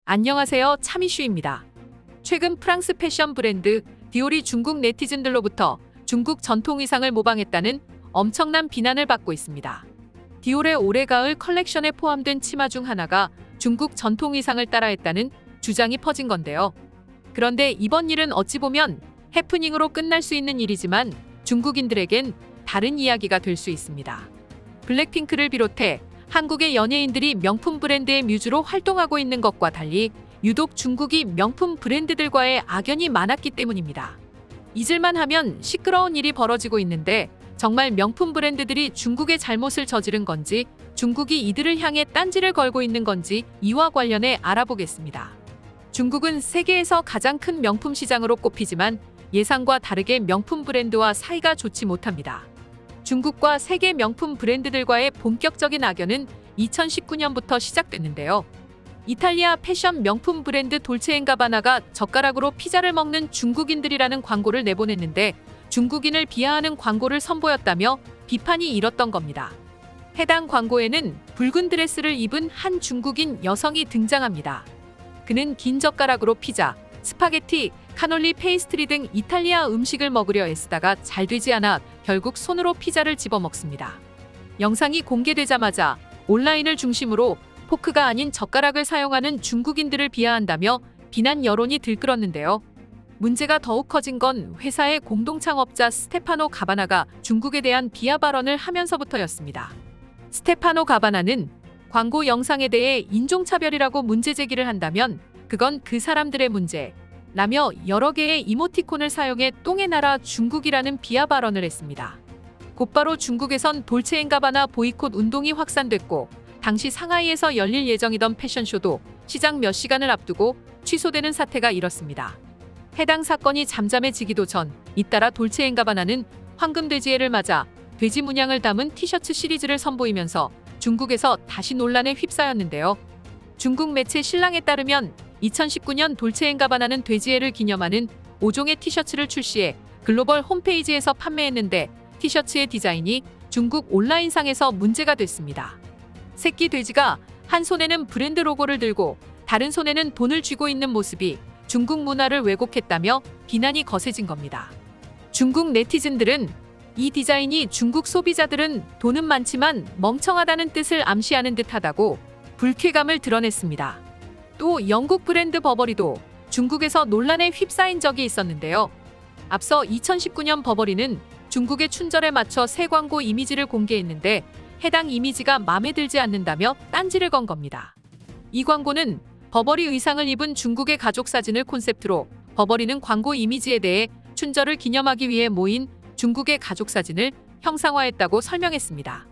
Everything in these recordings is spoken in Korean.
안녕하세요. 참이슈입니다. 최근 프랑스 패션 브랜드 디올이 중국 네티즌들로부터 중국 전통 의상을 모방했다는 엄청난 비난을 받고 있습니다. 디올의 올해가을 컬렉션에 포함된 치마 중 하나가 중국 전통 의상을 따라했다는 주장이 퍼진 건데요. 그런데 이번 일은 어찌 보면 해프닝으로 끝날 수 있는 일이지만 중국인들에겐 다른 이야기가 될 수 있습니다. 블랙핑크를 비롯해 한국의 연예인들이 명품 브랜드의 뮤즈로 활동하고 있는 것과 달리 유독 중국이 명품 브랜드들과의 악연이 많았기 때문입니다. 잊을만 하면 시끄러운 일이 벌어지고 있는데 정말 명품 브랜드들이 중국의 잘못을 저지른 건지 중국이 이들을 향해 딴지를 걸고 있는 건지 이와 관련해 알아보겠습니다. 중국은 세계에서 가장 큰 명품 시장으로 꼽히지만 예상과 다르게 명품 브랜드와 사이가 좋지 못합니다. 중국과 세계 명품 브랜드들과의 본격적인 악연은 2019년부터 시작됐는데요. 이탈리아 패션 명품 브랜드 돌체앤가바나가 젓가락으로 피자를 먹는 중국인들이라는 광고를 내보냈는데 중국인을 비하하는 광고를 선보였다며 비판이 일었던 겁니다. 해당 광고에는 붉은 드레스를 입은 한 중국인 여성이 등장합니다. 그는 긴 젓가락으로 피자, 스파게티, 카놀리 페이스트리 등 이탈리아 음식을 먹으려 애쓰다가 잘 되지 않아 결국 손으로 피자를 집어 먹습니다. 영상이 공개되자마자 온라인을 중심으로 포크가 아닌 젓가락을 사용하는 중국인들을 비하한다며 비난 여론이 들끓었는데요. 문제가 더욱 커진 건 회사의 공동창업자 스테파노 가바나가 중국에 대한 비하 발언을 하면서부터였습니다. 스테파노 가바나는 광고 영상에 대해 인종차별이라고 문제 제기를 한다면 그건 그 사람들의 문제라며 여러 개의 이모티콘을 사용해 똥의 나라 중국이라는 비하 발언을 했습니다. 곧바로 중국에선 돌체앤가바나 보이콧 운동이 확산됐고 당시 상하이에서 열릴 예정이던 패션쇼도 시작 몇 시간을 앞두고 취소되는 사태가 일었습니다. 해당 사건이 잠잠해지기도 전 잇따라 돌체앤가바나는 황금돼지해를 맞아 돼지 문양을 담은 티셔츠 시리즈를 선보이면서 중국에서 다시 논란에 휩싸였는데요. 중국 매체 신랑에 따르면 2019년 돌체앤가바나는 돼지해를 기념하는 5종의 티셔츠를 출시해 글로벌 홈페이지에서 판매했는데 티셔츠의 디자인이 중국 온라인상에서 문제가 됐습니다. 새끼 돼지가 한 손에는 브랜드 로고를 들고 다른 손에는 돈을 쥐고 있는 모습이 중국 문화를 왜곡했다며 비난이 거세진 겁니다. 중국 네티즌들은 이 디자인이 중국 소비자들은 돈은 많지만 멍청하다는 뜻을 암시하는 듯하다고 불쾌감을 드러냈습니다. 또 영국 브랜드 버버리도 중국에서 논란에 휩싸인 적이 있었는데요. 앞서 2019년 버버리는 중국의 춘절에 맞춰 새 광고 이미지를 공개했는데 해당 이미지가 마음에 들지 않는다며 딴지를 건 겁니다. 이 광고는 버버리 의상을 입은 중국의 가족 사진을 콘셉트로 버버리는 광고 이미지에 대해 춘절을 기념하기 위해 모인 중국의 가족 사진을 형상화했다고 설명했습니다.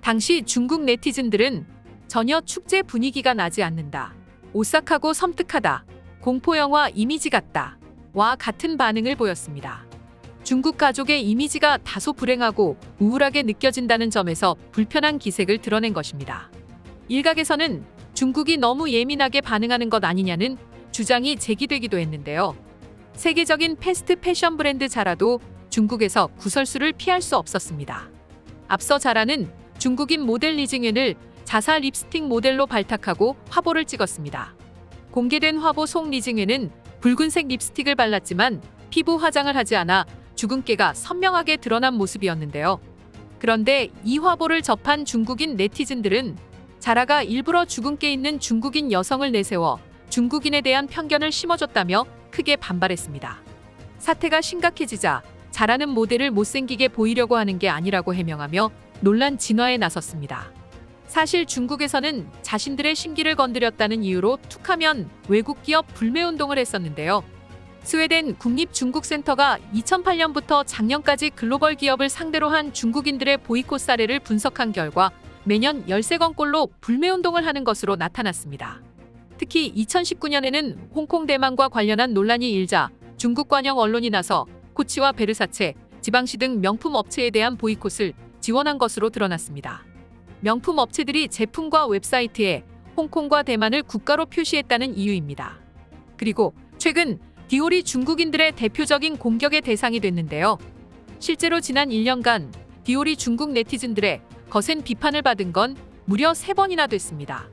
당시 중국 네티즌들은 전혀 축제 분위기가 나지 않는다, 오싹하고 섬뜩하다, 공포영화 이미지 같다 와 같은 반응을 보였습니다. 중국 가족의 이미지가 다소 불행하고 우울하게 느껴진다는 점에서 불편한 기색을 드러낸 것입니다. 일각에서는 중국이 너무 예민하게 반응하는 것 아니냐는 주장이 제기되기도 했는데요. 세계적인 패스트 패션 브랜드 자라도 중국에서 구설수를 피할 수 없었습니다. 앞서 자라는 중국인 모델 리징윤을 자사 립스틱 모델로 발탁하고 화보를 찍었습니다. 공개된 화보 속 리징윤은 붉은색 립스틱을 발랐지만 피부 화장을 하지 않아 주근깨가 선명하게 드러난 모습이었는데요. 그런데 이 화보를 접한 중국인 네티즌들은 자라가 일부러 주근깨 있는 중국인 여성을 내세워 중국인에 대한 편견을 심어줬다며 크게 반발했습니다. 사태가 심각해지자 자라는 모델을 못생기게 보이려고 하는 게 아니라고 해명하며 논란 진화에 나섰습니다. 사실 중국에서는 자신들의 심기를 건드렸다는 이유로 툭하면 외국 기업 불매운동을 했었는데요. 스웨덴 국립중국센터가 2008년부터 작년까지 글로벌 기업을 상대로 한 중국인들의 보이콧 사례를 분석한 결과 매년 13건꼴로 불매운동을 하는 것으로 나타났습니다. 특히 2019년에는 홍콩 대만과 관련한 논란이 일자 중국 관영 언론이 나서 코치와 베르사체, 지방시 등 명품 업체에 대한 보이콧을 지원한 것으로 드러났습니다. 명품 업체들이 제품과 웹사이트에 홍콩과 대만을 국가로 표시했다는 이유입니다. 그리고 최근 디올이 중국인들의 대표적인 공격의 대상이 됐는데요. 실제로 지난 1년간 디올이 중국 네티즌들의 거센 비판을 받은 건 무려 3번이나 됐습니다.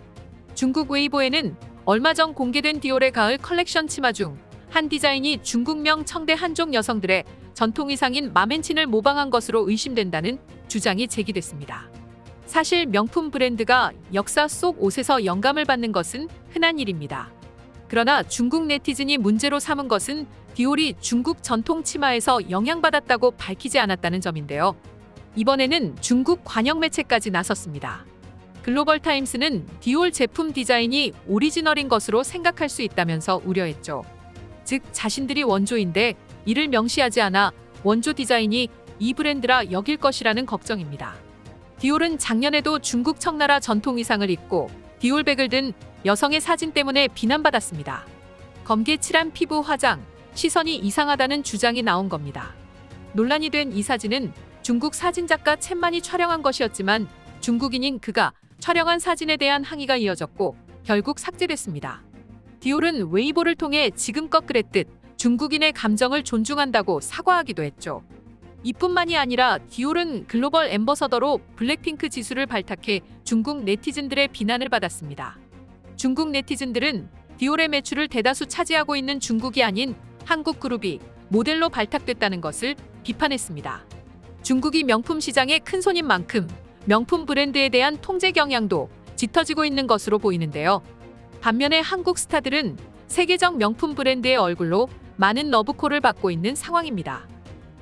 중국 웨이보에는 얼마 전 공개된 디올의 가을 컬렉션 치마 중 한 디자인이 중국명 청대 한족 여성들의 전통 의상인 마맨친을 모방한 것으로 의심된다는 주장이 제기됐습니다. 사실 명품 브랜드가 역사 속 옷에서 영감을 받는 것은 흔한 일입니다. 그러나 중국 네티즌이 문제로 삼은 것은 디올이 중국 전통 치마에서 영향받았다고 밝히지 않았다는 점인데요. 이번에는 중국 관영 매체까지 나섰습니다. 글로벌 타임스는 디올 제품 디자인이 오리지널인 것으로 생각할 수 있다면서 우려했죠. 즉 자신들이 원조인데 이를 명시하지 않아 원조 디자인이 이 브랜드라 여길 것이라는 걱정입니다. 디올은 작년에도 중국 청나라 전통 의상을 입고 디올백을 든 여성의 사진 때문에 비난받았습니다. 검게 칠한 피부 화장, 시선이 이상하다는 주장이 나온 겁니다. 논란이 된 이 사진은 중국 사진작가 첸만이 촬영한 것이었지만 중국인인 그가 촬영한 사진에 대한 항의가 이어졌고 결국 삭제됐습니다. 디올은 웨이보를 통해 지금껏 그랬듯 중국인의 감정을 존중한다고 사과하기도 했죠. 이뿐만이 아니라 디올은 글로벌 앰버서더로 블랙핑크 지수를 발탁해 중국 네티즌들의 비난을 받았습니다. 중국 네티즌들은 디올의 매출을 대다수 차지하고 있는 중국이 아닌 한국 그룹이 모델로 발탁됐다는 것을 비판했습니다. 중국이 명품 시장의 큰 손인 만큼 명품 브랜드에 대한 통제 경향도 짙어지고 있는 것으로 보이는데요. 반면에 한국 스타들은 세계적 명품 브랜드의 얼굴로 많은 러브콜을 받고 있는 상황입니다.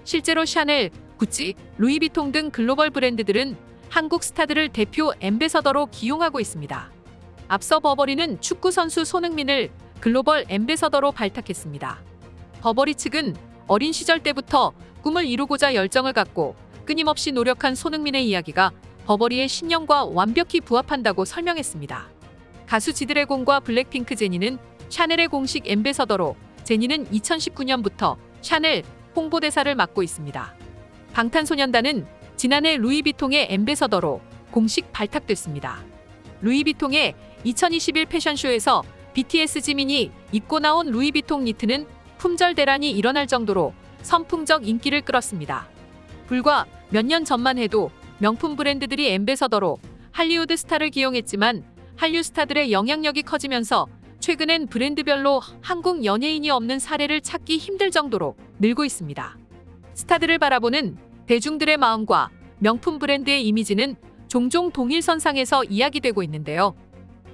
실제로 샤넬, 구찌, 루이비통 등 글로벌 브랜드들은 한국 스타들을 대표 앰베서더로 기용하고 있습니다. 앞서 버버리는 축구 선수 손흥민을 글로벌 앰베서더로 발탁했습니다. 버버리 측은 어린 시절 때부터 꿈을 이루고자 열정을 갖고 끊임없이 노력한 손흥민의 이야기가 버버리의 신념과 완벽히 부합한다고 설명했습니다. 가수 지드래곤과 블랙핑크 제니는 샤넬의 공식 앰베서더로 제니는 2019년부터 샤넬 홍보대사를 맡고 있습니다. 방탄소년단은 지난해 루이비통의 앰베서더로 공식 발탁됐습니다. 루이비통의 2021 패션쇼에서 BTS 지민이 입고 나온 루이비통 니트는 품절 대란이 일어날 정도로 선풍적 인기를 끌었습니다. 불과 몇 년 전만 해도 명품 브랜드들이 앰베서더로 할리우드 스타를 기용했지만 한류 스타들의 영향력이 커지면서 최근엔 브랜드별로 한국 연예인이 없는 사례를 찾기 힘들 정도로 늘고 있습니다. 스타들을 바라보는 대중들의 마음과 명품 브랜드의 이미지는 종종 동일선상에서 이야기되고 있는데요.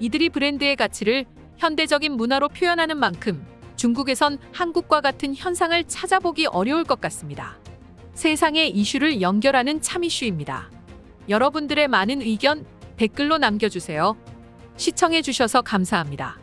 이들이 브랜드의 가치를 현대적인 문화로 표현하는 만큼 중국에선 한국과 같은 현상을 찾아보기 어려울 것 같습니다. 세상의 이슈를 연결하는 참 이슈입니다. 여러분들의 많은 의견 댓글로 남겨주세요. 시청해주셔서 감사합니다.